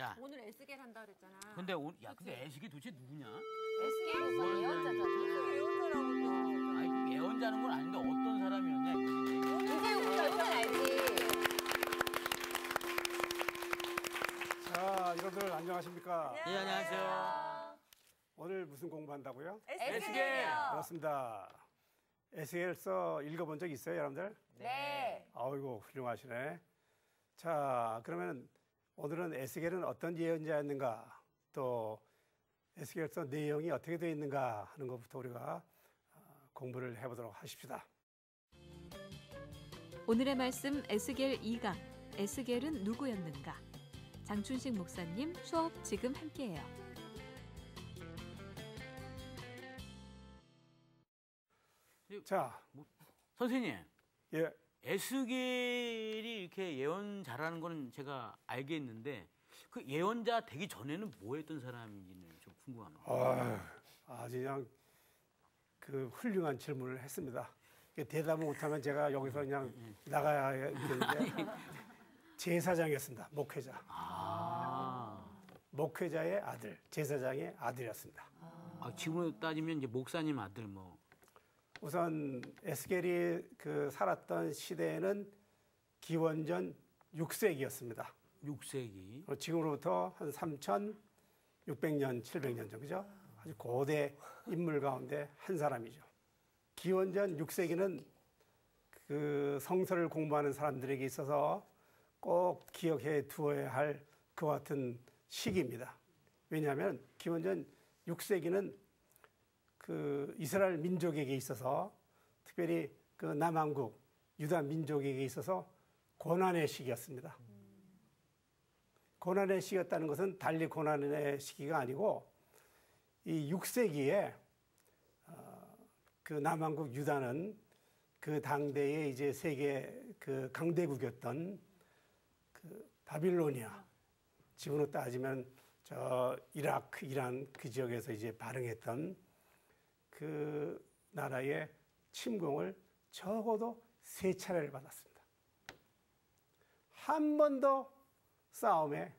야. 오늘 에스겔 한다 그랬잖아. 근데 근데 애식이 도대체 누구냐? 에스겔이 예언자잖아. 예언자라고. 아니 그 예언자는 건 아닌데 어떤 사람이었냐 이거지. 이제 우리가 이건 알지. 자, 여러분들 안녕하십니까? 예, 안녕하세요. 오늘 무슨 공부한다고요? 에스겔. 그렇습니다. 에스겔서 읽어본 적 있어요, 여러분들? 네. 아이고, 훌륭하시네. 자, 그러면 오늘은 에스겔은 어떤 예언자였는가, 또 에스겔서 내용이 어떻게 되어 있는가 하는 것부터 우리가 공부를 해보도록 하십시다. 오늘의 말씀 에스겔 2강, 에스겔은 누구였는가? 장춘식 목사님 수업 지금 함께해요. 자, 선생님, 예, 에스겔이 이렇게 예언 잘하는 거는 제가 알겠는데 그 예언자 되기 전에는 뭐 했던 사람인지는 좀 궁금합니다. 아주 그냥 그 훌륭한 질문을 했습니다. 대답을 못하면 제가 여기서 그냥 나가야겠는데 제사장이었습니다. 목회자. 목회자의 아들, 제사장의 아들이었습니다. 지금으로 따지면 이제 목사님 아들 뭐. 우선 에스겔이 그 살았던 시대에는 기원전 6세기였습니다. 6세기. 지금으로부터 한 3,600년, 700년 정도죠. 아주 고대 인물 가운데 한 사람이죠. 기원전 6세기는 그 성서를 공부하는 사람들에게 있어서 꼭 기억해 두어야 할 그와 같은 시기입니다. 왜냐하면 기원전 6세기는 그 이스라엘 민족에게 있어서 특별히 그 남한국 유다 민족에게 있어서 고난의 시기였습니다. 고난의 시기였다는 것은 달리 고난의 시기가 아니고 이 6세기에 그 남한국 유다는 그 당대의 이제 세계 그 강대국이었던 그 바빌로니아, 지금으로 따지면 저 이라크, 이란 그 지역에서 이제 발흥했던 그 나라의 침공을 적어도 3차례를 받았습니다. 한 번도 싸움에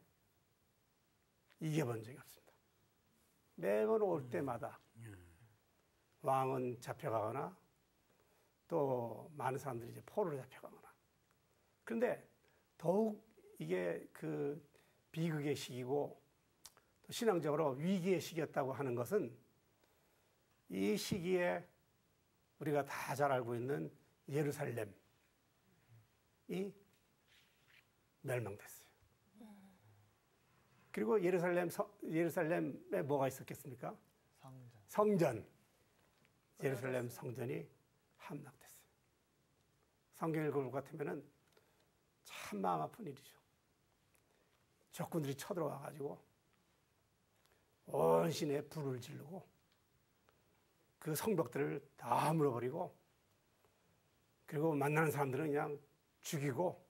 이겨본 적이 없습니다. 매번 올 때마다 왕은 잡혀가거나 또 많은 사람들이 이제 포로로 잡혀가거나. 그런데 더욱 이게 그 비극의 시기고 또 신앙적으로 위기의 시기였다고 하는 것은 이 시기에 우리가 다 잘 알고 있는 예루살렘이 멸망됐어요. 그리고 예루살렘에 뭐가 있었겠습니까? 성전. 예루살렘 성전이 함락됐어요. 성경 읽어볼 것 같으면은 참 마음 아픈 일이죠. 적군들이 쳐들어와가지고 온 시내에 불을 지르고 그 성벽들을 다 물어버리고 그리고 만나는 사람들은 그냥 죽이고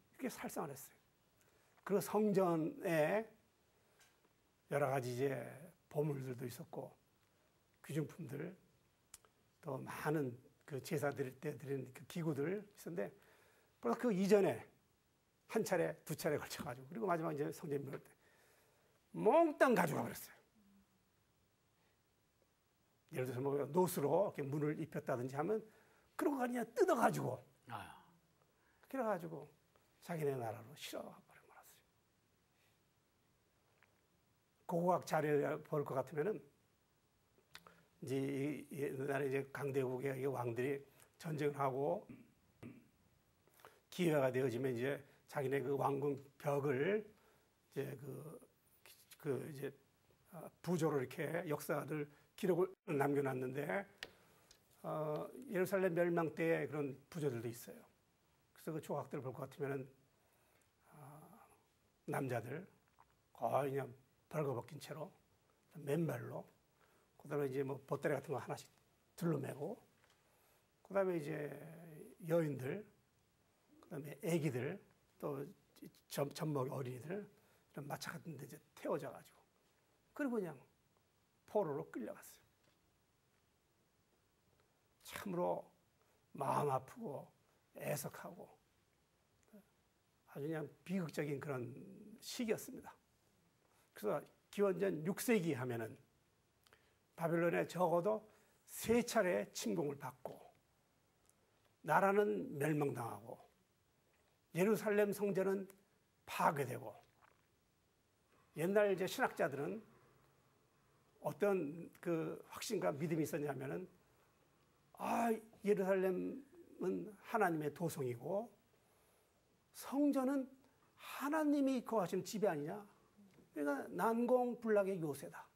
이렇게 살상을 했어요. 그리고 성전에 여러 가지 이제 보물들도 있었고 귀중품들 또 많은 그 제사 드릴 때 드리는 그 기구들 있었는데 벌써 그 이전에 한 차례, 두 차례 걸쳐가지고 그리고 마지막 이제 성전 멸 때 몽땅 가져가 버렸어요. 예를 들어서 뭐 노스로 이렇게 문을 입혔다든지 하면 그러고 그냥 뜯어가지고 그래가지고 자기네 나라로 실어버려 말았어요. 고고학 자료 볼 것 같으면은 이제 옛날에 이제 강대국의 왕들이 전쟁을 하고 기회가 되어지면 이제 자기네 그 왕궁 벽을 이제 이제 부조로 이렇게 역사들 기록을 남겨놨는데 예루살렘 멸망 때의 그런 부조들도 있어요. 그래서 그 조각들을 볼 것 같으면은 남자들 거의 그냥 벌거벗긴 채로 맨발로 그다음에 이제 뭐 보따리 같은 거 하나씩 둘러매고 그다음에 이제 여인들 그다음에 아기들 또 젖먹이 어린이들 이런 마차 같은 데 이제 태워져 가지고 그리고 그냥 포로로 끌려갔어요. 참으로 마음 아프고 애석하고 아주 그냥 비극적인 그런 시기였습니다. 그래서 기원전 6세기 하면은 바벨론에 적어도 3차례 침공을 받고 나라는 멸망당하고 예루살렘 성전은 파괴되고 옛날 이제 신학자들은 어떤 그 확신과 믿음이 있었냐면은 예루살렘은 하나님의 도성이고 성전은 하나님이 거하시는 집이 아니냐. 그러니까 난공불락의 요새다.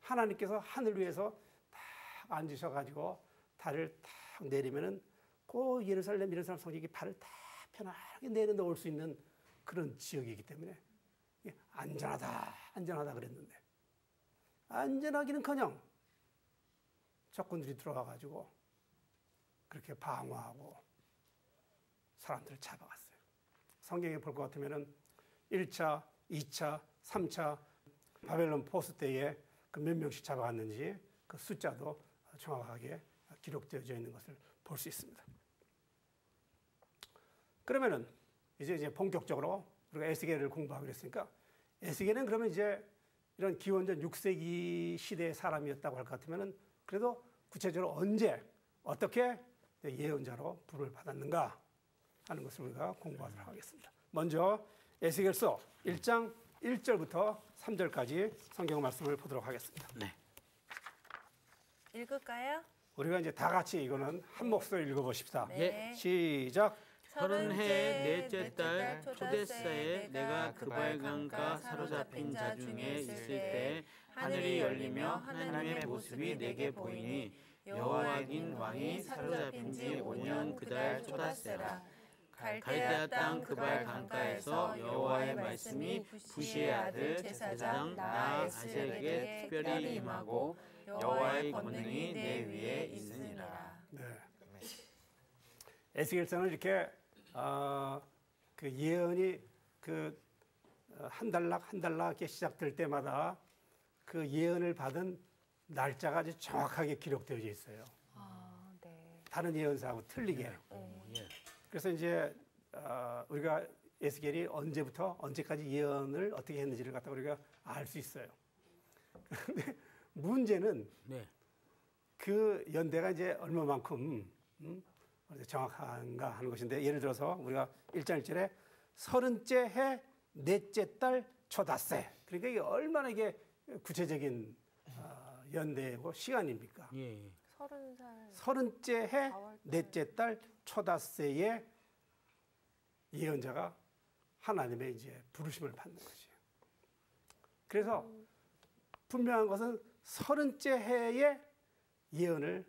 하나님께서 하늘 위에서 딱 앉으셔가지고 달을 딱 내리면은 그 예루살렘 성전이 발을 딱 편안하게 내려놓을 수 있는 그런 지역이기 때문에 안전하다 그랬는데 안전하기는커녕 적군들이 들어와가지고 그렇게 방어하고 사람들을 잡아갔어요. 성경에 볼 것 같으면은 1차, 2차, 3차 바벨론 포스 때에 그 몇 명씩 잡아갔는지 그 숫자도 정확하게 기록되어져 있는 것을 볼 수 있습니다. 그러면은 이제 본격적으로 우리가 에스겔을 공부하기로 했으니까 에스겔은 그러면 이제 이런 기원전 6세기 시대의 사람이었다고 할 것 같으면은 그래도 구체적으로 언제 어떻게 예언자로 부름을 받았는가 하는 것을 우리가 공부하도록 하겠습니다. 먼저 에스겔서 1장 1절부터 3절까지 성경 말씀을 보도록 하겠습니다. 네. 읽을까요? 우리가 이제 다 같이 이거는 한 목소리 읽어보십시다. 네. 시작. 30해 넷째 달 초대사에 내가 그발 강가 사로잡힌 자 중에 있을 때 하늘이 열리며 하나님의 모습이 내게 보이니 여호와긴 왕이 사로잡힌 지 5년 그달 초다세라. 갈대아 땅 그발 강가에서 여호와의 말씀이 부시의 아들 제사장 나아셀에게 특별히 임하고 여호와의 권능이 내 위에 있으니라. 네. 에스겔서는 이렇게 그 예언이 한 달락 이렇게 시작될 때마다 그 예언을 받은 날짜가 아주 정확하게 기록되어져 있어요. 네. 다른 예언사하고 틀리게. 그래서 이제 우리가 에스겔이 언제부터 언제까지 예언을 어떻게 했는지를 갖다 우리가 알 수 있어요. 그런데 문제는 네. 그 연대가 이제 얼마만큼 정확한가 하는 것인데, 예를 들어서 우리가 1장 1절에 30째 해 넷째 달 초닷새. 그러니까 이게 얼마나 이게 구체적인 연대고 시간입니까? 예. 30살. 30째 해 넷째 달 초닷새에 예언자가 하나님의 이제 부르심을 받는 것이에요. 그래서 분명한 것은 30째 해에 예언을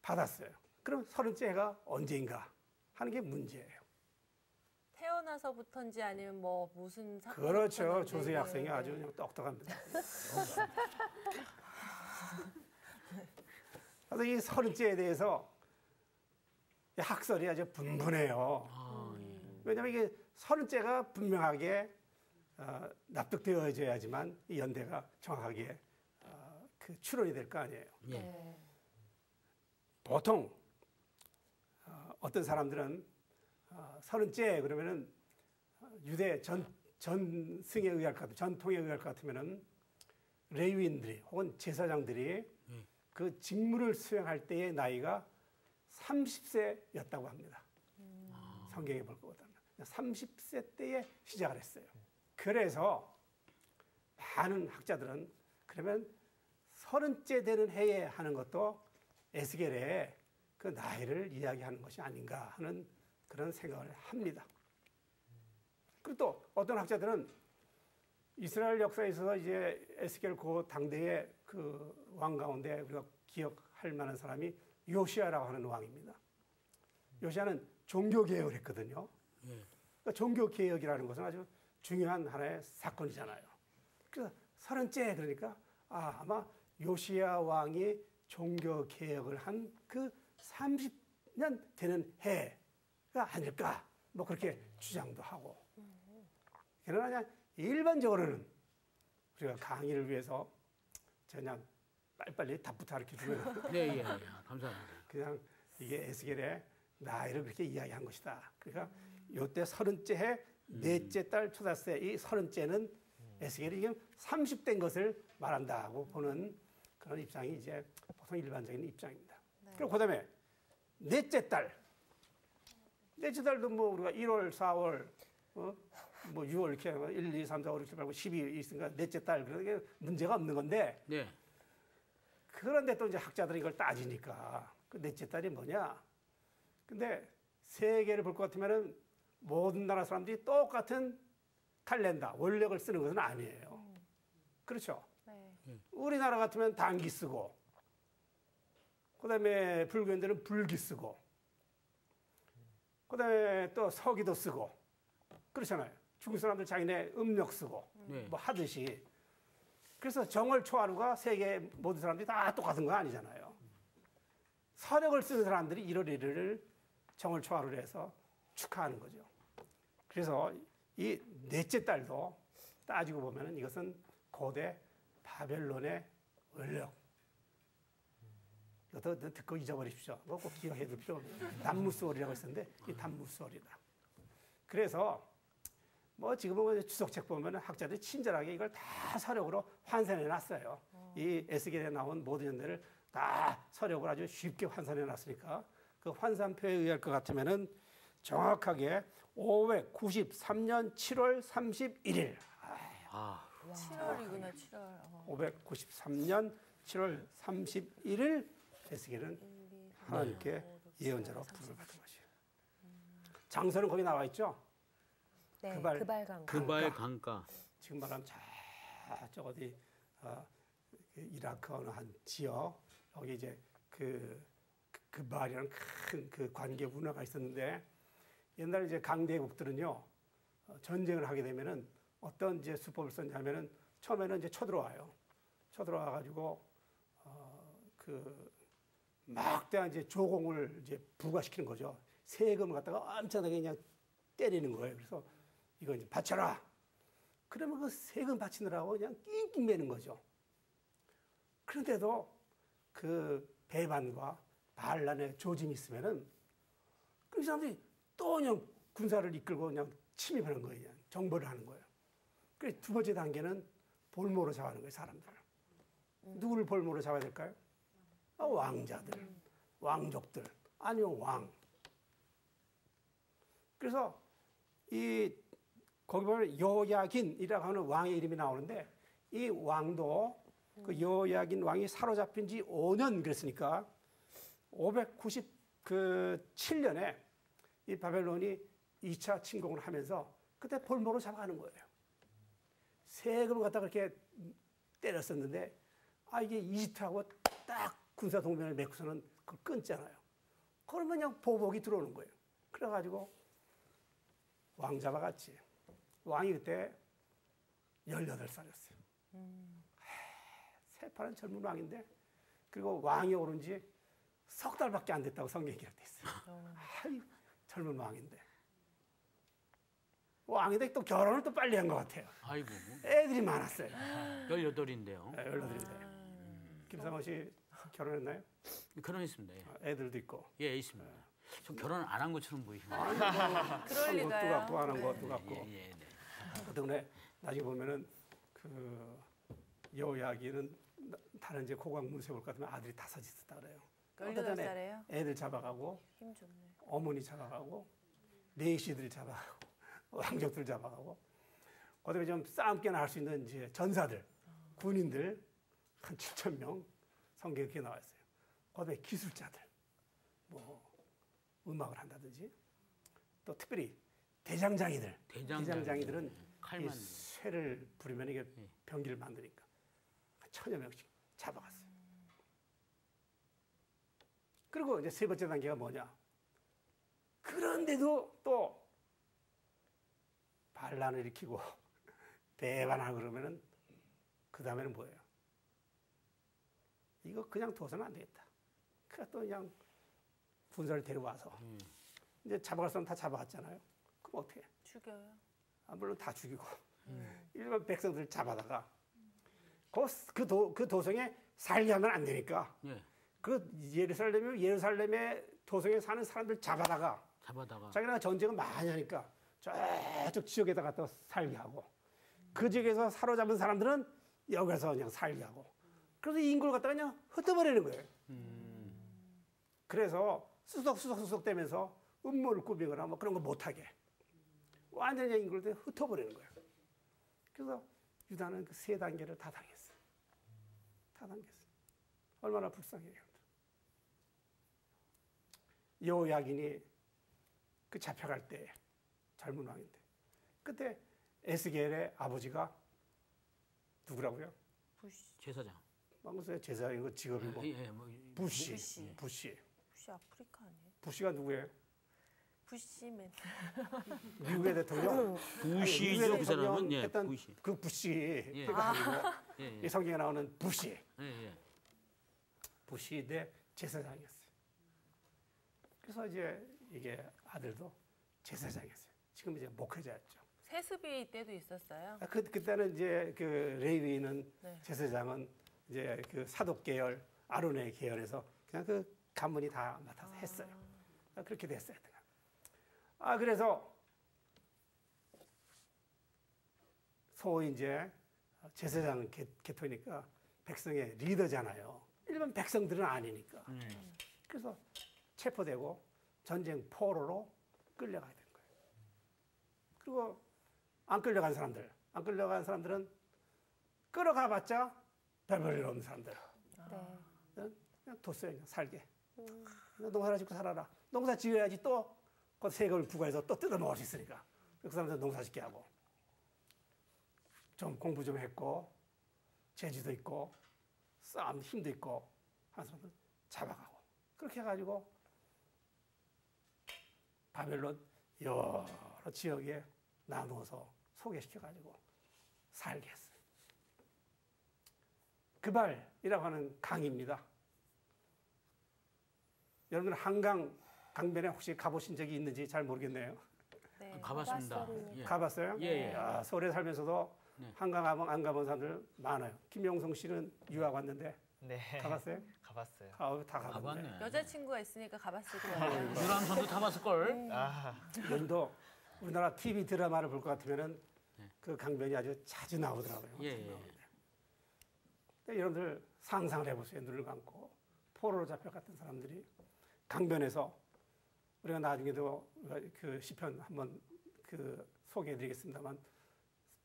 받았어요. 그럼 30째 해가 언제인가 하는 게 문제예요. 태어나서부터인지 아니면 뭐 무슨 사건? 그렇죠. 조세 학생이 아주 그냥 똑똑합니다. 그래서 이 30째에 대해서 학설이 아주 분분해요. 왜냐하면 이게 30째가 분명하게 납득되어져야지만 이 연대가 정확하게 그 추론이 될 거 아니에요. 예. 네. 보통 어떤 사람들은 30째 그러면은 유대 전승에 의할 것 같으면, 전통에 의할 것 같으면은 레위인들이 혹은 제사장들이 그 직무를 수행할 때의 나이가 30세였다고 합니다. 성경에 볼 것 같으면 30세 때에 시작을 했어요. 그래서 많은 학자들은 그러면 30째 되는 해에 하는 것도 에스겔의 그 나이를 이야기하는 것이 아닌가 하는 그런 생각을 합니다. 그리고 또 어떤 학자들은 이스라엘 역사에 있어서 이제 에스겔 그 당대의 그 왕 가운데 우리가 기억할 만한 사람이 요시아라고 하는 왕입니다. 요시아는 종교개혁을 했거든요. 그러니까 종교개혁이라는 것은 아주 중요한 하나의 사건이잖아요. 그래서 30째 그러니까 아마 요시아 왕이 종교개혁을 한 그 30년 되는 해가 아닐까 뭐 그렇게 주장도 하고. 그러나 일반적으로는 우리가 강의를 위해서 그냥 빨리빨리 답부터 이렇게 주면 네, 예. 감사합니다. 그냥 이게 에스겔의 나이를 그렇게 이야기한 것이다. 그러니까 요때 30째 해 넷째 딸 초다세 이 30째는 에스겔이 지금 30대인 것을 말한다고 보는 그런 입장이 이제 보통 일반적인 입장입니다. 그리고 그다음에 넷째 딸. 넷째 달도 뭐 우리가 1월, 4월, 뭐 6월 이렇게 1, 2, 3, 4, 5, 6, 7, 8, 9, 10이 있으니까 넷째 딸 그런 게 문제가 없는 건데 네. 그런데 또 이제 학자들이 이걸 따지니까 그 넷째 딸이 뭐냐? 근데 세계를 볼 것 같으면은 모든 나라 사람들이 똑같은 칼렌더, 원력을 쓰는 것은 아니에요. 그렇죠? 네. 우리나라 같으면 단기 쓰고, 그 다음에 불교인들은 불기 쓰고, 그 다음에 또 서기도 쓰고, 그렇잖아요. 중국 사람들 자기네 음력 쓰고, 네. 뭐 하듯이. 그래서 정월 초하루가 세계 모든 사람들이 다 똑같은 거 아니잖아요. 서력을 쓰는 사람들이 1월 1일을 정월 초하루로 해서 축하하는 거죠. 그래서 이 넷째 달도 따지고 보면은 이것은 고대 바벨론의 원력. 이것도 듣고 잊어버리십시오. 뭐 꼭 기억해 둘 필요 없어요. 단무스월이라고 했었는데 이 단무스월이다. 그래서 뭐 지금은 주석책 보면 학자들이 친절하게 이걸 다 서력으로 환산해 놨어요. 이 에스겔에 나온 모든 연대를 다 서력을 아주 쉽게 환산해 놨으니까 그 환산표에 의할 것 같으면은 정확하게 593년 7월 31일. 아, 7월이구나, 7월. 593년 7월 31일 에스겔은 하나님께 예언자로 부름을 받은 것이에요. 장소는 거기 나와 있죠. 네, 그발 그발강. 그발 강가. 지금 말하면 저쪽 어디 이라크 어느 한 지역 여기 이제 그발이라는 큰 그 관계 문화가 있었는데 옛날 이제 강대국들은요 전쟁을 하게 되면은 어떤 이제 수법을 썼냐면은 처음에는 이제 쳐들어와요. 쳐들어와 가지고 그 막대한 이제 조공을 이제 부과시키는 거죠. 세금을 갖다가 엄청나게 그냥 때리는 거예요. 그래서 이거 이제 바쳐라. 그러면 그 세금 바치느라고 그냥 낑낑 매는 거죠. 그런데도 그 배반과 반란의 조짐이 있으면은 그 사람들이 또 그냥 군사를 이끌고 그냥 침입하는 거예요. 그냥 정벌을 하는 거예요. 그래서 두 번째 단계는 볼모로 잡아는 거예요, 사람들을. 누구를 볼모로 잡아야 될까요? 왕자들, 왕족들, 아니요, 왕. 그래서 거기 보면 여야긴이라고 하는 왕의 이름이 나오는데 이 왕도 그 여야긴 왕이 사로잡힌 지 5년 그랬으니까 597년에 이 바벨론이 2차 침공을 하면서 그때 볼모로 잡아가는 거예요. 세금을 갖다가 그렇게 때렸었는데 이게 이집트하고 딱 군사 동맹을 맺고서는 그걸 끊잖아요. 그러면 그냥 보복이 들어오는 거예요. 그래가지고 왕 잡아갔지. 왕이 그때 18살이었어요. 새파란 젊은 왕인데 그리고 왕이 오른 지 석 달밖에 안 됐다고 성경에 기록돼 있어요. 젊은 왕인데. 왕인데 또 결혼을 또 빨리 한 것 같아요. 아이고. 애들이 많았어요. 18인데요. 18인데. 김상호 씨 결혼했나요? 결혼했습니다. 예. 애들도 있고. 예, 있습니다. 저 결혼 안 한 것처럼 보이시네요. 그럴 한 것도 리가요. 같고 안 한 것도 같고. 예, 예, 네. 그 때문에 나중에 보면은 그 여야기는 다른 이제 고강 문세볼 것 같으면 아들이 5이 있었다 그래요. 18살이에요? 애들 잡아가고 힘 좋네. 어머니 잡아가고 내시들 잡아가고 왕족들 잡아가고 그다음에 좀 싸움깨나 할 수 있는 이제 전사들 군인들 한 7,000명 성경에 그렇게 나와 있어요. 그다음에 기술자들 뭐 음악을 한다든지 또 특별히 대장장이들 대장장이들은 칼 이 만드는. 쇠를 부리면 이게 병기를 만드니까 1,000여 명씩 잡아갔어요. 그리고 이제 세 번째 단계가 뭐냐? 그런데도 또 반란을 일으키고 배반하고 그러면은 그 다음에는 뭐예요? 이거 그냥 둬서는 안 되겠다. 그래서 또 그냥 군사를 데려와서 이제 잡아갈 사람 다 잡아갔잖아요. 그럼 어떻게 해? 죽여요. 물론 다 죽이고 일반 백성들 잡아다가 그 도성에 살게 하면 안 되니까 예. 그 예루살렘의 도성에 사는 사람들 잡아다가 자기네가 전쟁을 많이 하니까 저쪽 지역에다 갖다 살게 하고 그 지역에서 사로잡은 사람들은 여기서 그냥 살게 하고 그래서 인구를 갖다가 그냥 흩어버리는 거예요. 그래서 수석 되면서 음모를 꾸미거나 뭐 그런 거 못하게 완전히 인구를 흩어버리는 거예요. 그래서 유다는 그 세 단계를 다 당했어요. 다 당했어요. 얼마나 불쌍해요. 여호야긴이 그 잡혀갈 때 젊은 왕인데 그때 에스겔의 아버지가 누구라고요? 제사장. 방금 제사장인 거 직업이 뭐 부시. 부시 아프리카 아니에요? 부시가 누구예요? 부시맨. 미국의 대통령. 부시죠. 그 사람은 예, 했던 부시. 그 부시가 아니고 예, 이 성경에 나오는 부시. 예. 부시 대 제사장이었어요. 그래서 이제 이게 아들도 제사장이었어요. 지금 이제 목회자였죠. 세습이 때도 있었어요. 그때는 이제 그 레위인은 네. 제사장은 이제 그 사독 계열, 아론의 계열에서 그냥 그 가문이 다 맡아서 했어요. 그렇게 됐어요. 그래서 소위 이제 제사장 계통이니까 백성의 리더잖아요. 일반 백성들은 아니니까. 그래서 체포되고 전쟁 포로로 끌려가야 되는 거예요. 그리고 안 끌려간 사람들은 끌어가봤자 별볼 일 없는 사람들. 그냥 뒀어요. 그냥 살게. 농사 짓고 살아라. 농사 지어야지 또 그 세금을 부과해서 또 뜯어먹을 수 있으니까. 그 사람들 농사 짓게 하고. 좀 공부 좀 했고 재주도 있고 싸움 힘도 있고 하는 사람들 잡아가고. 그렇게 해가지고 바벨론 여러 지역에 나누어서 소개시켜가지고 살게 했어요. 그발이라고 하는 강입니다. 여러분 한강 강변에 혹시 가보신 적이 있는지 잘 모르겠네요. 네. 가봤습니다. 예. 가봤어요? 예. 서울에 살면서도 네. 한강 안 가본 사람들 많아요. 김용성 씨는 유학 왔는데 네. 가봤어요? 가봤어요. 다 가봤네. 가봤네. 여자친구가 있으니까 가봤을 거예요. 유람선도 타봤을 걸. 여기도 우리나라 TV 드라마를 볼 것 같으면은 그 강변이 아주 자주 나오더라고요. 예. 근데 여러분들 상상을 해보세요. 눈을 감고 포로로 잡혀갔던 사람들이 강변에서 우리가 나중에도 그 시편 한번 그 소개해드리겠습니다만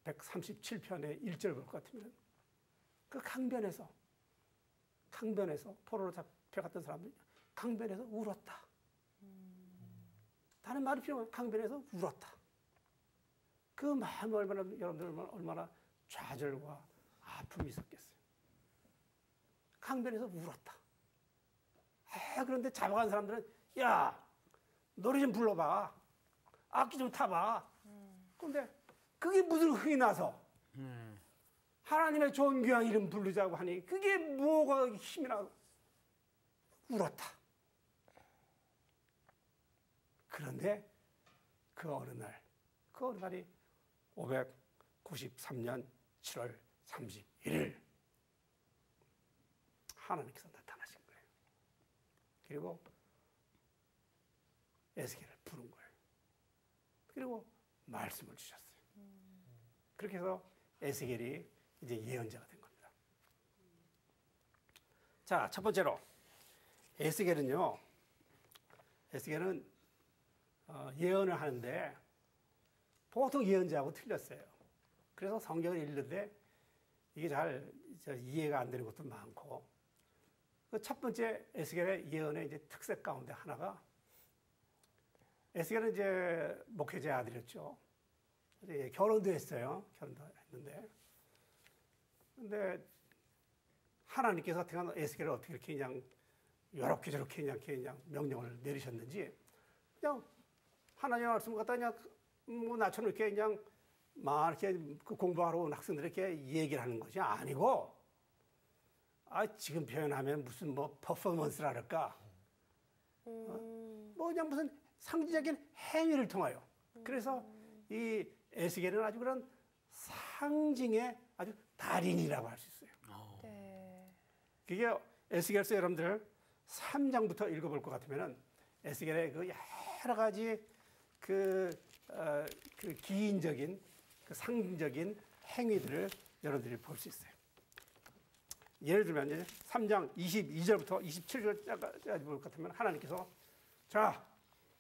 137편의 1절 볼 것 같으면 그 강변에서 포로로 잡혀갔던 사람들이 강변에서 울었다. 다른 말이 필요 없어요. 강변에서 울었다. 그 마음이 여러분들 얼마나 좌절과 아픔이 있었겠어요. 강변에서 울었다. 그런데 잡아간 사람들은 야 노래 좀 불러봐. 악기 좀 타봐. 그런데 그게 무슨 흥이 나서 하나님의 존귀한 이름 부르자고 하니 그게 뭐가 힘이 나고 울었다. 그런데 그 어느 날이 593년 7월 31일 하나님께서 나타나신 거예요. 그리고 에스겔을 부른 거예요. 그리고 말씀을 주셨어요. 그렇게 해서 에스겔이 이제 예언자가 된 겁니다. 자, 첫 번째로 에스겔은 예언을 하는데 보통 예언자하고 틀렸어요. 그래서 성경을 읽는데 이게 잘 이해가 안 되는 것도 많고 그 첫 번째 에스겔의 예언의 이제 특색 가운데 하나가 에스겔은 이제 목회자의 아들이었죠. 결혼도 했어요. 결혼도 했는데 근데 하나님께서 태어난 에스겔을 어떻게 이렇게 그냥 이렇게 저렇게 그냥 명령을 내리셨는지 그냥 하나님의 말씀을 갖다 그냥 뭐 나처럼 이렇게 그냥 막 이렇게 그 공부하러 온 학생들이 이렇게 얘기를 하는 것이 아니고 지금 표현하면 무슨 뭐 퍼포먼스라 할까 뭐 그냥 무슨 상징적인 행위를 통하여 그래서 이 에스겔은 아주 그런 상징의 아주 달인이라고 할 수 있어요. 네. 그게 에스겔서 여러분들 3장부터 읽어볼 것 같으면은 에스겔의 그 여러 가지 그 그 기인적인, 그 상징적인 행위들을 여러분들이 볼 수 있어요. 예를 들면 이제 3장 22절부터 27절까지 볼 것 같으면 하나님께서 자,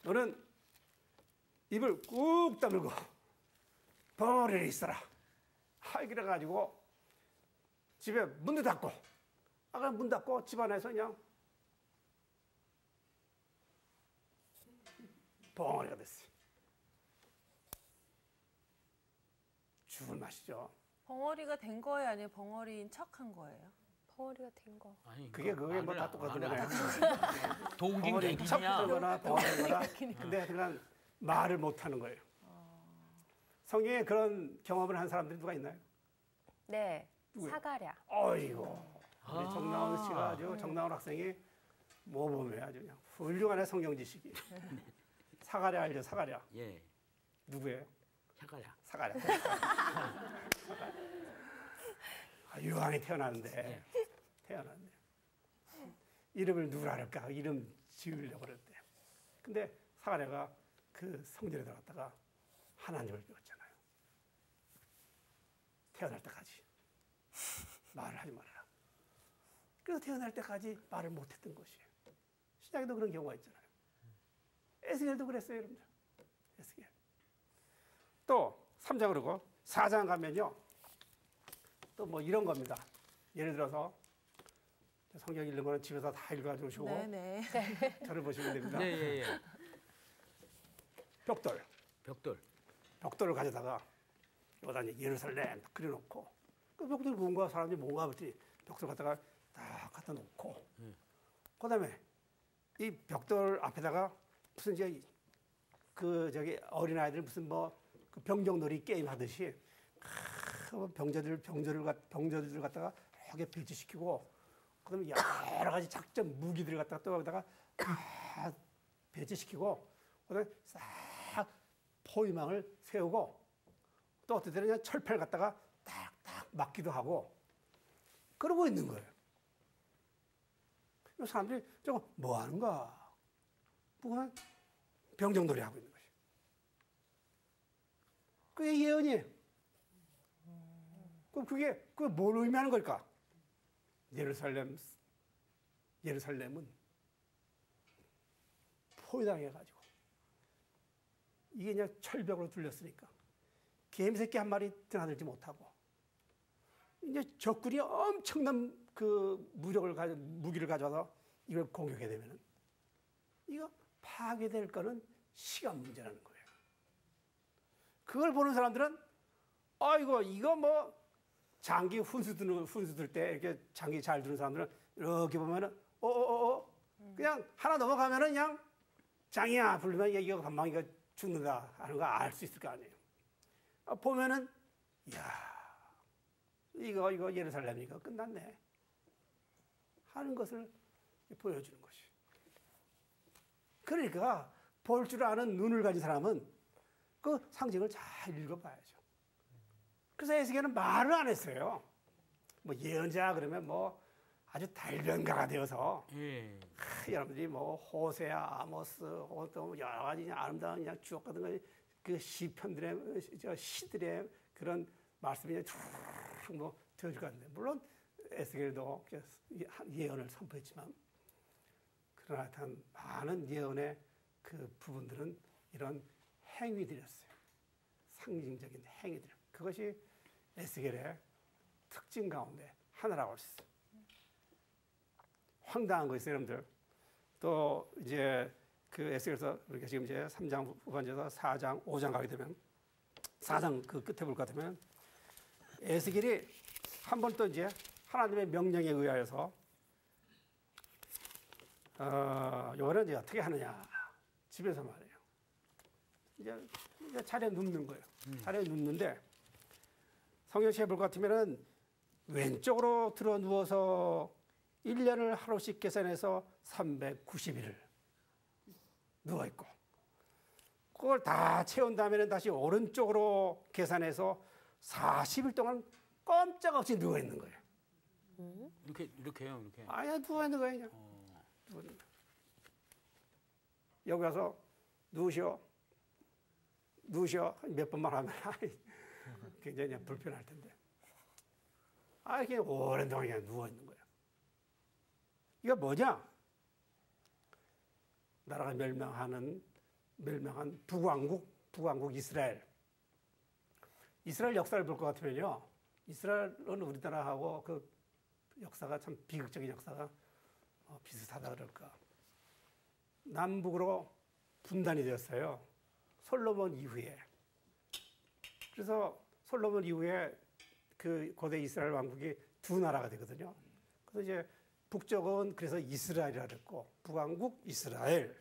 너는 입을 꾹 다물고 벙어리에 있어라. 그래가지고 집에 문도 닫고 아까 문 닫고 집 안에서 그냥 벙어리가 됐어요. 죽을 맛이죠. 벙어리가 된 거예요, 아니면 벙어리인 척한 거예요? 벙어리가 된 거. 아니, 그게 뭐 다 똑같은 동긴 벙어리 얘기냐? 척하거나 벙어리거나 근데 그냥 말을 못하는 거예요. 성경에 그런 경험을 한 사람들이 누가 있나요? 네. 누구요? 사가랴. 어이고 우리 정나온 씨가 아주 정나온 학생이 모범이에요. 아주 그냥 훌륭한 성경 지식이. 사가랴 알죠? 사가랴. 예, 누구예요? 샤가랴. 사가랴. 유황이 태어났는데 이름을 누구라 할까? 이름 지으려고 그랬대. 근데 사가랴가 그 성전에 들어갔다가 하나님을 배웠잖아요. 태어날 때까지 말을 하지 말아라. 그래서 태어날 때까지 말을 못했던 것이에요. 신약에도 그런 경우가 있잖아요. 에스겔도 그랬어요, 여러분들. 에스겔. 또 3장 그러고 4장 가면요. 또 뭐 이런 겁니다. 예를 들어서 성경 읽는 거는 집에서 다 읽어주시고 네네. 저를 보시면 됩니다. 네, 예, 예. 벽돌. 벽돌. 을 가져다가 여기다 이제 예루살렘 그려놓고 그 벽돌이 뭔가 사람들이 뭔가 했더니 벽돌 갖다가 딱 갖다 놓고 그다음에 이 벽돌 앞에다가 무슨 이제 그 저기 어린아이들 무슨 뭐 그 병정놀이 게임 하듯이 병저들 갖다가 이렇게 배치시키고 그다음에 여러 가지 작전 무기들을 갖다가 또 여기다가 다 배치시키고 그다음에 싹 포위망을 세우고 또 어떤 때는 그냥 철판을 갖다가 딱딱 막기도 하고 그러고 있는 거예요. 사람들이 저거 뭐 하는가? 그거는 병정놀이 하고 있는 거지. 그게 예언이에요. 그럼 그게 뭘 의미하는 걸까? 예루살렘은 포위당해가지고 이게 그냥 철벽으로 둘렸으니까 개미새끼 한 마리 드나들지 못하고 이제 적군이 엄청난 그 무기를 가져와서 이걸 공격하게 되면은 이거 파괴될 거는 시간 문제라는 거예요. 그걸 보는 사람들은 이거 뭐 장기 훈수 들 때 이렇게 장기 잘 두는 사람들은 이렇게 보면은 그냥 하나 넘어가면은 그냥 장이야 부르면 이거 금방 이거 죽는다 하는 거 알 수 있을 거 아니에요. 보면은 이거 예루살렘 이거 끝났네 하는 것을 보여주는 것이. 그러니까 볼 줄 아는 눈을 가진 사람은 그 상징을 잘 읽어봐야죠. 그래서 에스겔은 말을 안 했어요. 뭐 예언자 그러면 뭐 아주 달변가가 되어서 여러분들이 뭐 호세아, 아모스, 또 여러 가지 아름다운 그냥 주옥 같은 거 그 시편들의 시들의 그런 말씀이 뭐 되어줄 것 같은데 물론 에스겔도 예언을 선포했지만 그러나 하여튼 많은 예언의 그 부분들은 이런 행위들이었어요. 상징적인 행위들. 그것이 에스겔의 특징 가운데 하나라고 할 수 있어요. 황당한 거 있어요, 여러분들. 또 이제 그 에스겔에서 우리가 지금 이제 3장 후반에서 4장, 5장 가게 되면 4장 그 끝에 볼 것 같으면 에스겔이 한 번 또 이제 하나님의 명령에 의하여서 요거는 이제 어떻게 하느냐 집에서 말이에요. 이제 차례 눕는 거예요. 차례 눕는데 성경시에 볼 것 같으면은 왼쪽으로 들어 누워서 1년을 하루씩 계산해서 390일을 누워있고 그걸 다 채운 다음에는 다시 오른쪽으로 계산해서 40일 동안 꼼짝없이 누워있는 거예요. 이렇게요, 이렇게. 아니야, 누워있는 거예요, 그냥. 누워있는 거예요. 여기 가서 누우시오. 누우셔. 몇 번만 하면 굉장히 그냥 불편할 텐데. 이렇게 오랜 동안 그냥 누워 있는 거예요. 이거 뭐냐? 나라가 멸망한 북왕국 이스라엘. 이스라엘 역사를 볼 것 같으면요. 이스라엘은 우리나라하고 그 역사가 참 비극적인 역사가 비슷하다 그럴까. 남북으로 분단이 되었어요. 솔로몬 이후에. 그래서 솔로몬 이후에 그 고대 이스라엘 왕국이 두 나라가 되거든요. 그래서 이제 북쪽은 그래서 이스라엘이라 그랬고 북왕국 이스라엘,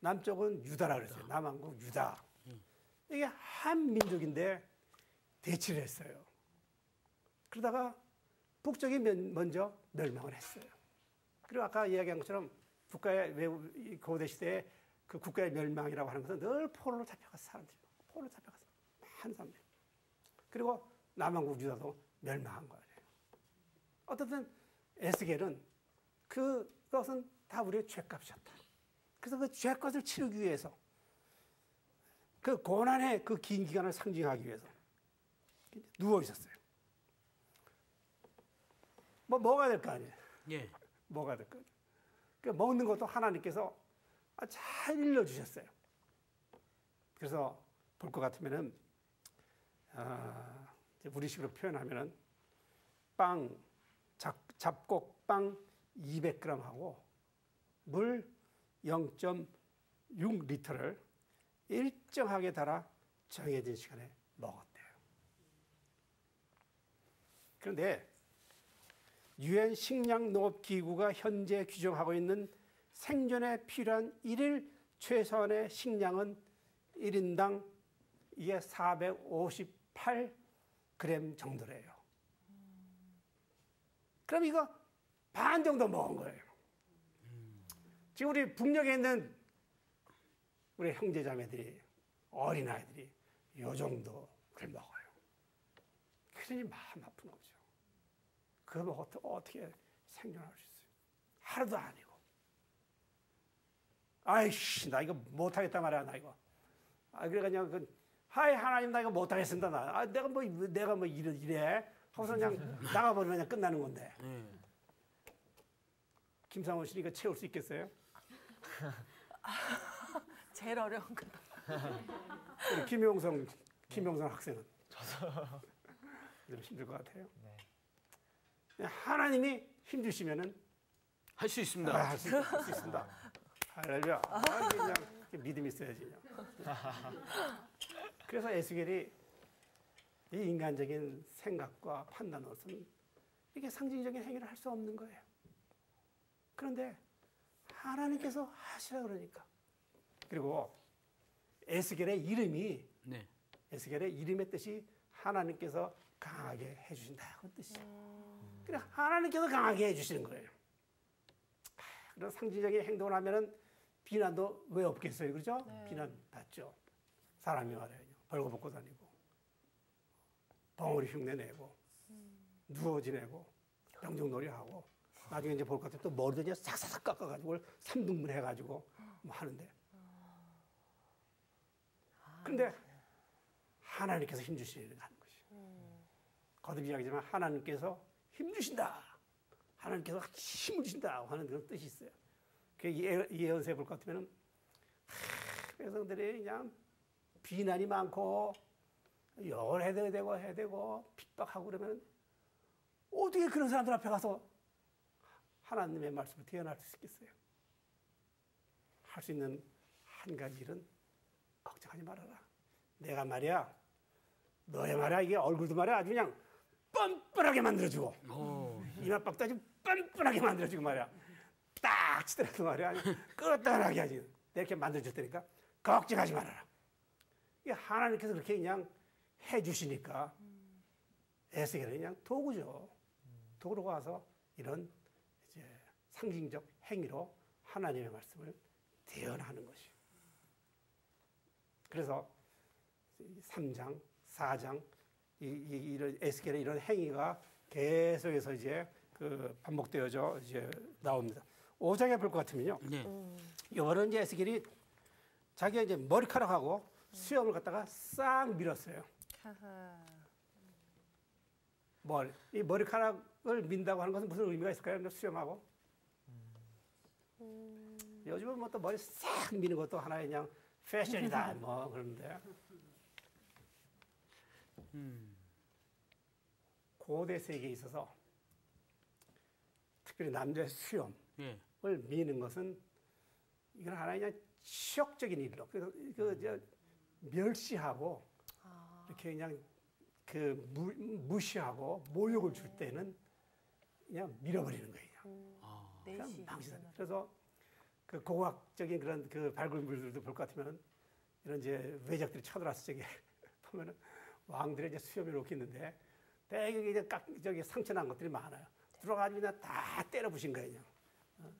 남쪽은 유다라 그랬어요. 남왕국 유다. 이게 한 민족인데 대치를 했어요. 그러다가 북쪽이 먼저 멸망을 했어요. 그리고 아까 이야기한 것처럼 국가의 고대 시대에 그 국가의 멸망이라고 하는 것은 늘 포로로 잡혀갔어 사람들이. 포로로 잡혀갔어. 많은 사람들이. 그리고 남왕국 유다도 멸망한 거예요. 어쨌든 에스겔은 그것은 다 우리의 죄값이었다. 그래서 그 죄값을 치르기 위해서 그 고난의 그 긴 기간을 상징하기 위해서 누워 있었어요. 뭐 먹어야 될 거 아니에요. 예. 먹어야 될 거 아니에요. 그 먹는 것도 하나님께서 잘 일러주셨어요. 그래서 볼 것 같으면은 우리식으로 표현하면은 잡곡빵 200g하고 물 0.6리터를 일정하게 달아 정해진 시간에 먹었대요. 그런데 유엔 식량농업기구가 현재 규정하고 있는 생존에 필요한 일일 최소한의 식량은 1인당 이게 458g 정도래요. 그럼 이거 반 정도 먹은 거예요. 지금 우리 북녘에 있는 우리 형제자매들이 어린아이들이 요 정도 그걸 먹어요. 그러니 마음 아픈 거죠. 그거 먹고 어떻게 생존할 수 있어요? 하루도 아니고. 아이씨, 나 이거 못하겠다 말이야, 나 이거. 그래 그냥 하이 하나님 나 이거 못하겠습니다 나. 내가 뭐 이래 하고서 그냥 나가버리면 그냥 끝나는 건데. 김상원 씨 이거 채울 수 있겠어요? 제일 어려운 거. 우리 김용성 학생은 좀 힘들 것 같아요. 네. 하나님이 힘주시면은 할 수 있습니다. 할 수 있습니다. 할렐루야. 그냥 믿음이 있어야지. 그래서 에스겔이 이 인간적인 생각과 판단으로서는 이게 상징적인 행위를 할 수 없는 거예요. 그런데 하나님께서 하시라 그러니까. 그리고 에스겔의 이름이 에스겔의 이름의 뜻이 하나님께서 강하게 해주신다 그 뜻이에요. 그래 하나님께서 강하게 해주시는 거예요. 그런 상징적인 행동을 하면은 비난도 왜 없겠어요, 그렇죠? 네. 비난 받죠. 사람이 말이에요. 벌거벗고 다니고, 벙어리 흉내 내고, 누워 지내고, 병정놀이 하고, 나중에 이제 볼 것 같아요. 또 머리도 이제 싹싹 깎아가지고 3등분 해가지고 뭐 하는데. 그런데 하나님께서 힘주시는 일을 하는 것이. 거듭 이야기지만 하나님께서 힘주신다. 하나님께서 힘을 주신다 하는 그런 뜻이 있어요. 이 예언서에 볼 것 같으면 백성들이 그냥 비난이 많고 욕을 해야 되고 핍박하고 그러면 어떻게 그런 사람들 앞에 가서 하나님의 말씀을 대언할 수 있겠어요? 할 수 있는 한 가지 일은 걱정하지 말아라. 내가 말이야 너의 말이야 이게 얼굴도 말이야 아주 그냥 뻔뻔하게 만들어주고 이마박도 아주 뻔뻔하게 만들어주고 말이야 딱 치더라도 말이야 끄떡하게 하지 이렇게 만들어줬다니까 걱정하지 말아라. 이게 하나님께서 그렇게 그냥 해주시니까 에스겔은 그냥 도구죠. 도구로 와서 이런 이제 상징적 행위로 하나님의 말씀을 대언하는 것이. 그래서 3장, 4장 이런 에스겔의 이런 행위가 계속해서 이제 반복되어져 이제 나옵니다. 5장에 볼 것 같으면요. 이거는 이제 에스겔이 자기가 이제 머리카락하고 수염을 갖다가 싹 밀었어요. 하하. 이 머리카락을 민다고 하는 것은 무슨 의미가 있을까요? 수염하고. 요즘은 뭐 또 머리 싹 미는 것도 하나의 그냥 패션이다 뭐 그러는데. 고대 세계에 있어서 특별히 남자의 수염을 예. 미는 것은 이건 하나의 그냥 치욕적인 일로 멸시하고 이렇게 그냥 무시하고 모욕을 줄 때는 그냥 밀어버리는 거예요. 그냥 내시. 방치다. 그래서 그 고고학적인 그런 그 발굴물들도 볼 것 같으면 이런 이제 외적들이 쳐들어왔을 적에 보면은 왕들의 이제 수염이 이렇게 있는데 되게 이제 저기 상처난 것들이 많아요. 들어가지고 그냥 다 때려 부신 거예요. 그냥.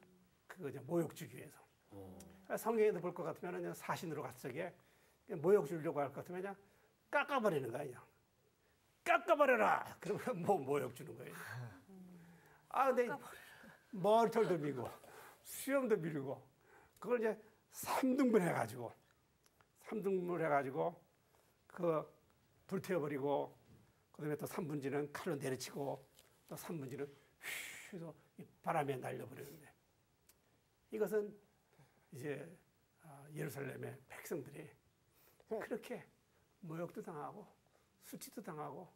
그거 이제 모욕 주기 위해서. 성경에도 볼 것 같으면 그냥 사신으로 갔을 적에 모욕 주려고 할 것 같으면 그냥 깎아버리는 거예요. 그냥. 깎아버려라! 그러면 뭐 모욕 주는 거예요. 근데 머리털도 밀고 수염도 밀고 그걸 이제 3등분 해가지고 그 불태워버리고 그다음에 또 3분지는 칼로 내리치고 또 3분지는 휘 바람에 날려버리는데 이것은 이제 예루살렘의 백성들이 그렇게 모욕도 당하고 수치도 당하고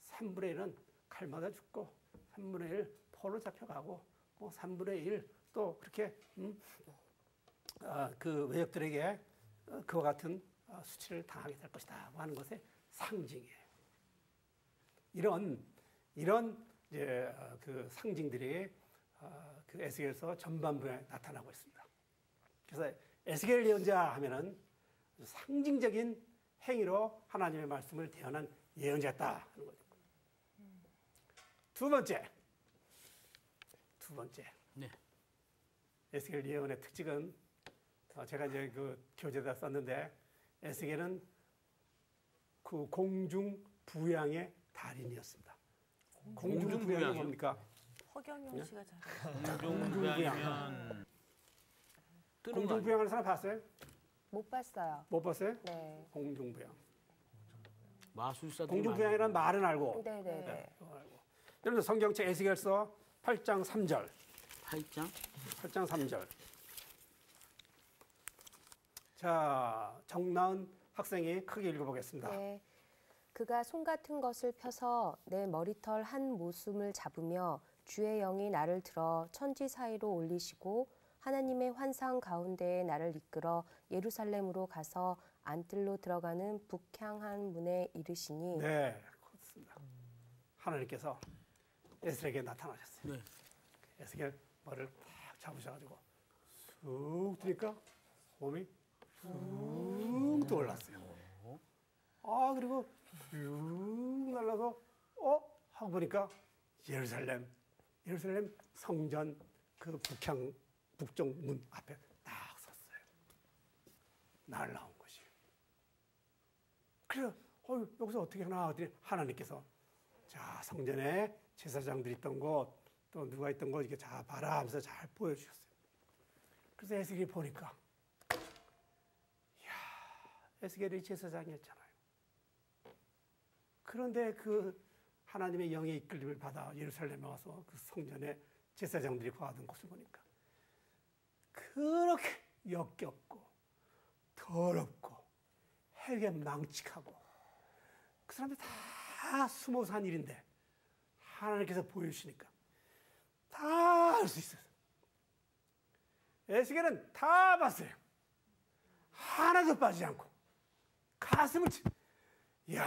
3분의 1은 칼 맞아 죽고 3분의 1 포로 잡혀가고 뭐 3분의 1 또 그렇게 그 외적들에게 그와 같은 수치를 당하게 될 것이다 하는 것의 상징이에요. 이런 이제 그 상징들이 그 에스겔서 전반부에 나타나고 있습니다. 그래서 에스겔 예언자 하면은 상징적인 행위로 하나님의 말씀을 대언한 예언자였다 하는 거죠. 두 번째. 네. 에스겔 예언의 특징은 제가 이제 그 교재에다 썼는데 에스겔은 그 공중 부양의 달인이었습니다. 공중 부양이 뭡니까? 허경영 씨가 잘해요. 공중부양이면 공중 부양하는 사람 봤어요? 못 봤어요. 못 봤어요? 네. 공중 부양. 마술사들 공중 부양이라는 말은 알고. 네네네. 여러분 성경책 에스겔서 8장 3절. 8장 3절. 자, 정나은 학생이 크게 읽어보겠습니다. 네. 그가 손 같은 것을 펴서 내 머리털 한 모숨을 잡으며 주의 영이 나를 들어 천지 사이로 올리시고 하나님의 환상 가운데에 나를 이끌어 예루살렘으로 가서 안뜰로 들어가는 북향한 문에 이르시니. 네, 그렇습니다. 하나님께서 에스겔에게 나타나셨어요. 네. 에스겔 머리를 탁 잡으셔가지고 쑥 드니까 몸이 쑥 떠올랐어요. 그리고 쭉 날라서 하고 보니까 예루살렘 성전 그 북쪽 문 앞에 딱 섰어요. 날라온 것이. 그래서 여기서 어떻게 하나 하더니 하나님께서 자 성전에 제사장들이 있던 곳 또 누가 있던 곳 이렇게 자 봐라 하면서 잘 보여주셨어요. 그래서 에스겔이 보니까 에스겔이 제사장이었잖아요. 그런데 그 하나님의 영의 이끌림을 받아 예루살렘에 와서 그 성전에 제사장들이 거하던 곳을 보니까 그렇게 역겹고 더럽고 해괴망측하고 그 사람들이 다 숨어서 한 일인데 하나님께서 보여주시니까 다 할 수 있었어요. 에스겔은 다 봤어요. 하나도 빠지지 않고 가슴을 이야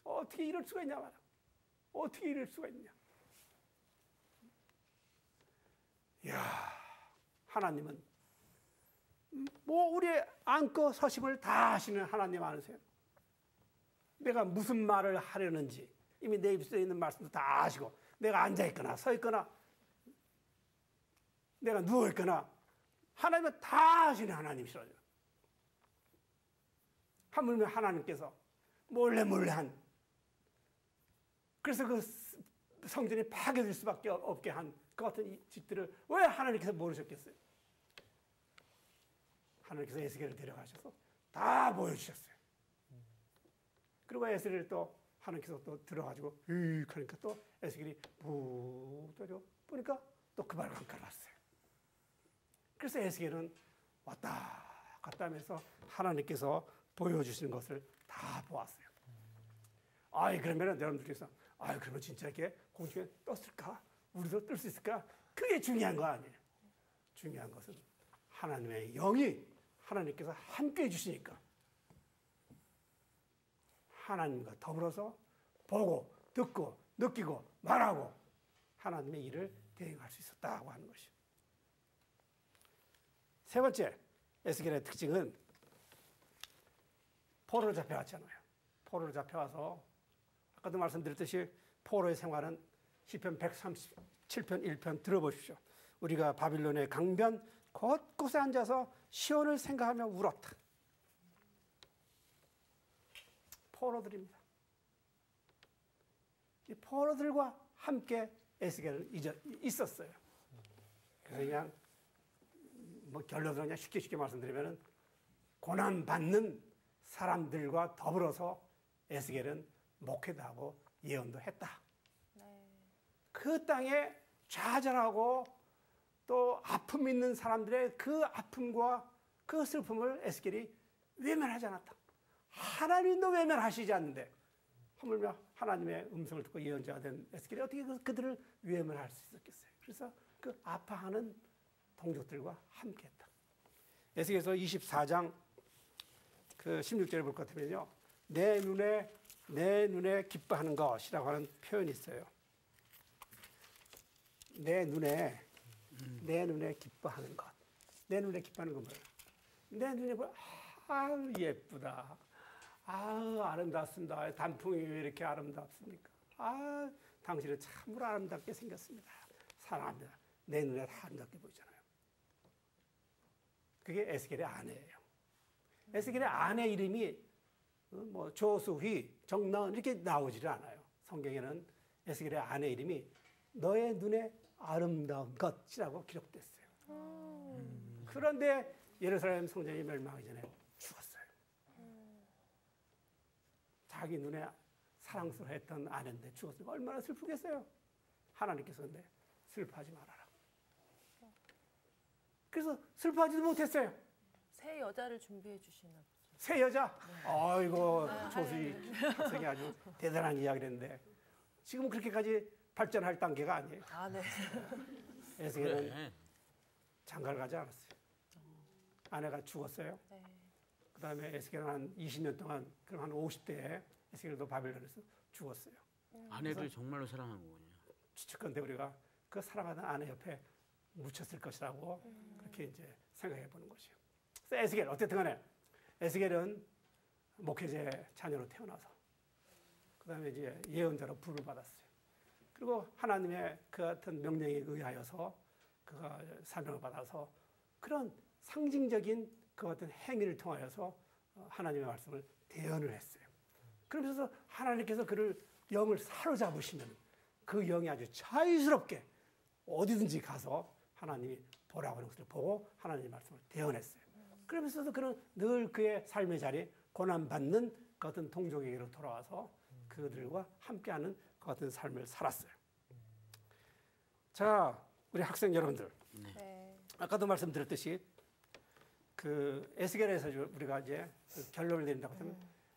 어떻게 이럴 수가 있냐 말이야. 어떻게 이럴 수가 있냐. 이야 하나님은 뭐 우리의 안고 서심을 다 하시는 하나님 아니세요? 내가 무슨 말을 하려는지 이미 내 입술에 있는 말씀도 다 아시고 내가 앉아있거나 서있거나 내가 누워있거나 하나님은 다 아시는 하나님이시라요. 하물며 하나님께서 몰래 한 그래서 그 성전이 파괴될 수밖에 없게 한 그 같은 짓들을 왜 하나님께서 모르셨겠어요? 하나님께서 에스겔을 데려가셔서 다 보여주셨어요. 그리고 에스겔을 또 하나님께서 또 들어가지고 으익 하니까 또 에스겔이 부 떠져 보니까 또 그발 강가를 왔어요. 그래서 에스겔은 왔다 갔다 하면서 하나님께서 보여주시는 것을 다 보았어요. 아이 그러면은 여러분들께서 아이 그러면 진짜 이렇게 공중에 떴을까? 우리도 뜰 수 있을까? 그게 중요한 거 아니에요. 중요한 것은 하나님의 영이 하나님께서 함께 해주시니까 하나님과 더불어서 보고 듣고 느끼고 말하고 하나님의 일을 대행할 수 있었다고 하는 것이죠. 세 번째 에스겔의 특징은 포로로 잡혀왔잖아요. 포로로 잡혀와서 아까도 말씀드렸듯이 포로의 생활은 시편 137편 1편 들어보십시오. 우리가 바빌론의 강변 곳곳에 앉아서 시온을 생각하며 울었다. 포로들입니다. 이 포로들과 함께 에스겔은 있었어요. 그래서 그냥 뭐 결론으로 그냥 쉽게 말씀드리면은 고난 받는 사람들과 더불어서 에스겔은 목회도 하고 예언도 했다. 그 땅에 좌절하고 또 아픔 있는 사람들의 그 아픔과 그 슬픔을 에스겔이 외면하지 않았다. 하나님도 외면하시지 않는데 하물며 하나님의 음성을 듣고 예언자가 된 에스겔이 어떻게 그들을 외면할 수 있었겠어요. 그래서 그 아파하는 동족들과 함께했다. 에스겔서 24장 그 16절을 볼 것 같으면요. 내 눈에 기뻐하는 것이라고 하는 표현이 있어요. 내 눈에 기뻐하는 것. 내 눈에 기뻐하는 건 뭐예요? 내 눈에 보여. 아우 예쁘다. 아우 아름답습니다. 단풍이 왜 이렇게 아름답습니까? 아 당신은 참으로 아름답게 생겼습니다. 사랑합니다. 내 눈에 다 아름답게 보이잖아요. 그게 에스겔의 아내예요. 에스겔의 아내 이름이 뭐 조수휘, 정나은 이렇게 나오지를 않아요. 성경에는 에스겔의 아내 이름이 너의 눈에 아름다운 것이라고 기록됐어요. 그런데 예루살렘 성전이 멸망하기 전에 죽었어요. 자기 눈에 사랑스러워했던 아내인데 죽었으니까 얼마나 슬프겠어요. 하나님께서 근데 슬퍼하지 말아라. 그래서 슬퍼하지도 못했어요. 새 여자를 준비해 주시나 보죠. 새 여자? 아이고 조수희 학생이 아주 대단한 이야기를 했는데 지금 그렇게까지 발전할 단계가 아니에요. 아, 네. 에스겔은 장가를 가지 않았어요. 아내가 죽었어요. 네. 그 다음에 에스겔은 한 20년 동안, 그럼 한 50대에 에스겔도 바빌론에서 죽었어요. 아내를 정말로 사랑한 거군요. 추측컨대 우리가 그 사랑하던 아내 옆에 묻혔을 것이라고 그렇게 이제 생각해 보는 것이요. 그래서 에스겔, 어쨌든 간에 에스겔은 목회자의 자녀로 태어나서 그 다음에 이제 예언자로 부름을 받았어요. 그리고 하나님의 그 같은 명령에 의하여서 그가 사명을 받아서 그런 상징적인 그 같은 행위를 통하여서 하나님의 말씀을 대언을 했어요. 그러면서 하나님께서 그를 영을 사로잡으시면 그 영이 아주 자유스럽게 어디든지 가서 하나님이 보라고 하는 것을 보고 하나님의 말씀을 대언했어요. 그러면서도 그는 늘 그의 삶의 자리에 고난받는 그 같은 동족에게로 돌아와서 그들과 함께하는 그 같은 삶을 살았어요. 자, 우리 학생 여러분들. 네. 아까도 말씀드렸듯이 그 에스겔에서 우리가 이제 그 결론을 내린다고 하면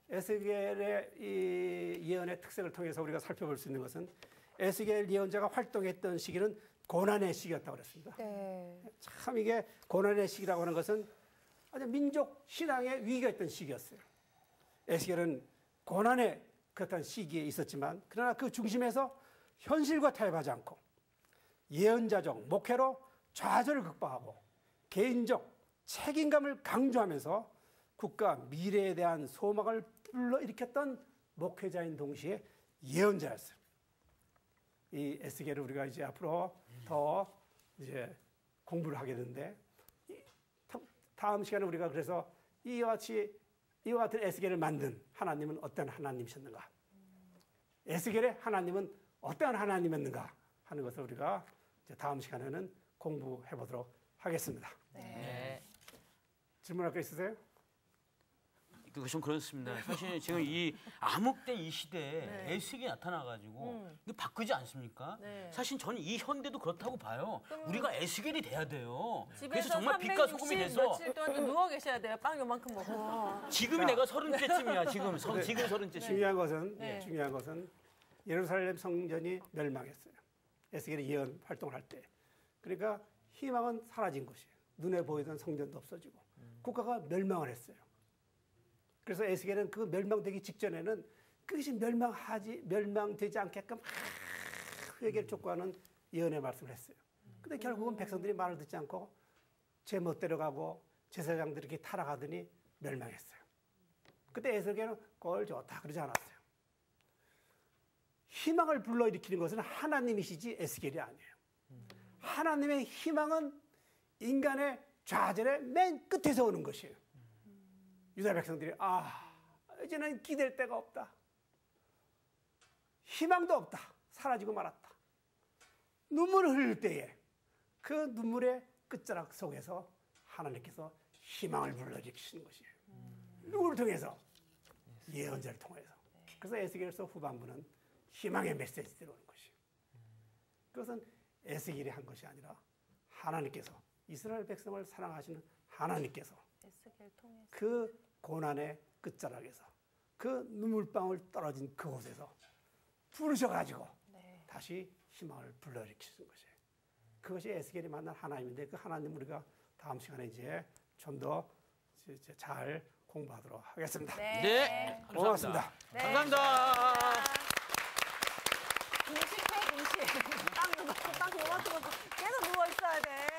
에스겔의 이 예언의 특색을 통해서 우리가 살펴볼 수 있는 것은 에스겔 예언자가 활동했던 시기는 고난의 시기였다고 그랬습니다. 네. 참 이게 고난의 시기라고 하는 것은 아주 민족 신앙의 위기가 있던 시기였어요. 에스겔은 고난의 그런 시기에 있었지만 그러나 그 중심에서 현실과 타협하지 않고 예언자적 목회로 좌절을 극복하고 개인적 책임감을 강조하면서 국가 미래에 대한 소망을 불러일으켰던 목회자인 동시에 예언자였어요. 이 에스겔을 우리가 이제 앞으로 더 이제 공부를 하게 되는데 다음 시간에 우리가 그래서 이와 같은 에스겔을 만든 하나님은 어떤 하나님이셨는가? 에스겔의 하나님은 어떤 하나님이었는가 하는 것을 우리가 이제 다음 시간에는 공부해 보도록 하겠습니다. 네. 질문할 거 있으세요? 좀 그렇습니다. 사실 지금 이 암흑된 이 시대에 네. 에스겔이 나타나가지고 이거 바꾸지 않습니까? 네. 사실 저는 이 현대도 그렇다고 봐요. 우리가 에스겔이 돼야 돼요. 그래서 집에서 정말 빛과 소금이 360 돼서 며칠 동안 누워 계셔야 돼요. 빵 요만큼 먹고. 지금이 내가 30대쯤이야. 지금 30대쯤. 네. 중요한 것은 예루살렘 성전이 멸망했어요. 에스겔이 예언 활동을 할 때. 그러니까 희망은 사라진 것이에요. 눈에 보이던 성전도 없어지고 국가가 멸망을 했어요. 그래서 에스겔은 그 멸망되기 직전에는 그것이 멸망되지 않게끔 회개를 촉구하는 예언의 말씀을 했어요. 근데 결국은 백성들이 말을 듣지 않고 제 멋대로 가고 제사장들이 이렇게 타락하더니 멸망했어요. 그때 에스겔은 꼴 좋다 그러지 않았어요. 희망을 불러일으키는 것은 하나님이시지 에스겔이 아니에요. 하나님의 희망은 인간의 좌절의 맨 끝에서 오는 것이에요. 유다 백성들이 이제는 기댈 데가 없다. 희망도 없다. 사라지고 말았다. 눈물을 흘릴 때에 그 눈물의 끝자락 속에서 하나님께서 희망을 불러일으키시는 것이에요. 누구를 통해서? 예언자를 통해서. 그래서 에스겔서 후반부는 희망의 메시지대로 오는 것이에요. 그것은 에스겔이 한 것이 아니라 하나님께서 이스라엘 백성을 사랑하시는 하나님께서 에스겔 통해서. 그 고난의 끝자락에서 그 눈물방울 떨어진 그곳에서 부르셔가지고 네. 다시 희망을 불러일으키시는 것이에요. 그것이 에스겔이 만난 하나님인데 그 하나님 우리가 다음 시간에 이제 좀 더 잘 공부하도록 하겠습니다. 네. 고맙습니다. 네. 감사합니다. 금식해 금식. 빵 요만큼 먹고 계속 누워 있어야 돼.